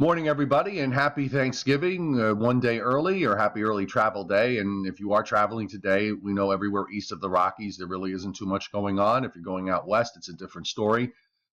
Morning, everybody, and happy Thanksgiving, one day early, or happy early travel day. And if you are traveling today, we know everywhere east of the Rockies, there really isn't too much going on. If you're going out west, it's a different story.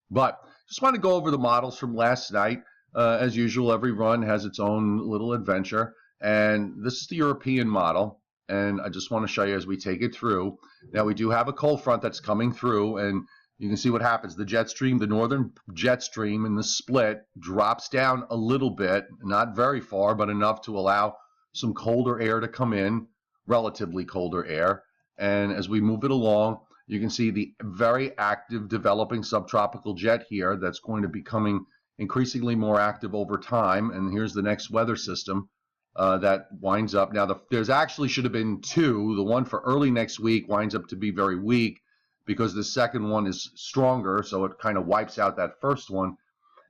But just want to go over the models from last night. As usual, every run has its own little adventure. And this is the European model. And I just want to show you as we take it through. Now, we do have a cold front that's coming through, and you can see what happens. The jet stream, the northern jet stream in the split drops down a little bit, not very far, but enough to allow some colder air to come in, relatively colder air. And as we move it along, you can see the very active developing subtropical jet here that's going to be becoming increasingly more active over time. And here's the next weather system that winds up. Now, there's actually should have been two. The one for early next week winds up to be very weak, because the second one is stronger, so it kind of wipes out that first one.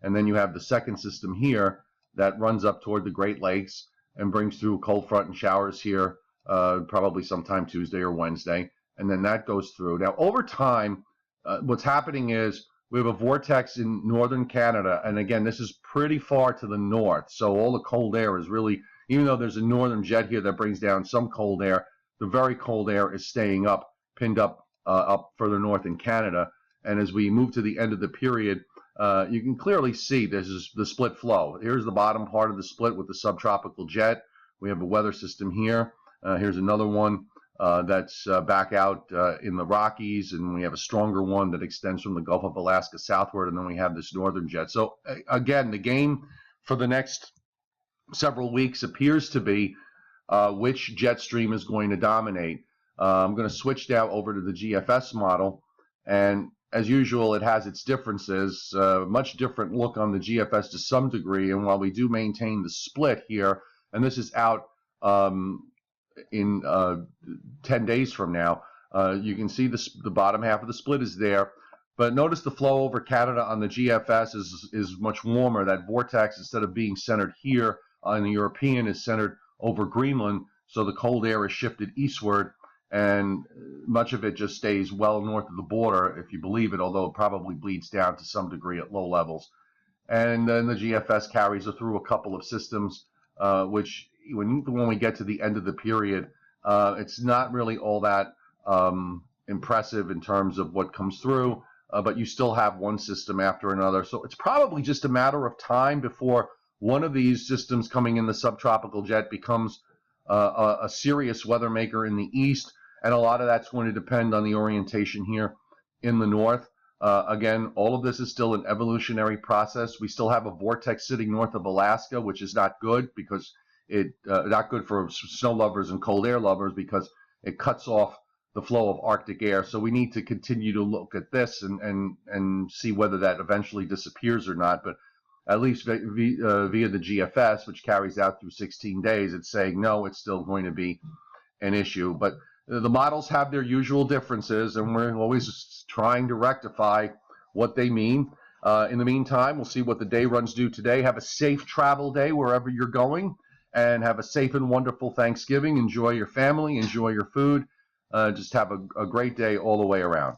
And then you have the second system here that runs up toward the Great Lakes and brings through cold front and showers here probably sometime Tuesday or Wednesday. And then that goes through. Now, over time, what's happening is we have a vortex in northern Canada. And again, this is pretty far to the north. So all the cold air is really, even though there's a northern jet here that brings down some cold air, the very cold air is staying up, pinned up further north in Canada. And as we move to the end of the period, you can clearly see this is the split flow. Here's the bottom part of the split with the subtropical jet. We have a weather system here. Here's another one that's back out in the Rockies, and we have a stronger one that extends from the Gulf of Alaska southward, and then we have this northern jet. So again, the game for the next several weeks appears to be which jet stream is going to dominate. I'm going to switch now over to the GFS model, and as usual, it has its differences. Much different look on the GFS to some degree, and while we do maintain the split here, and this is out in 10 days from now, you can see the bottom half of the split is there. But notice the flow over Canada on the GFS is much warmer. That vortex, instead of being centered here on the European, is centered over Greenland, so the cold air is shifted eastward, and much of it just stays well north of the border, if you believe it, although it probably bleeds down to some degree at low levels. And then the GFS carries through a couple of systems, which when we get to the end of the period, it's not really all that impressive in terms of what comes through, but you still have one system after another. So it's probably just a matter of time before one of these systems coming in the subtropical jet becomes a serious weather maker in the east, and a lot of that's going to depend on the orientation here in the north. Again, all of this is still an evolutionary process. We still have a vortex sitting north of Alaska, which is not good because not good for snow lovers and cold air lovers, because it cuts off the flow of Arctic air. So we need to continue to look at this and see whether that eventually disappears or not. But at least via the GFS, which carries out through 16 days, it's saying no, it's still going to be an issue. But the models have their usual differences, and we're always trying to rectify what they mean. In the meantime, we'll see what the day runs do today. Have a safe travel day wherever you're going, and have a safe and wonderful Thanksgiving. Enjoy your family, enjoy your food. Just have a great day all the way around.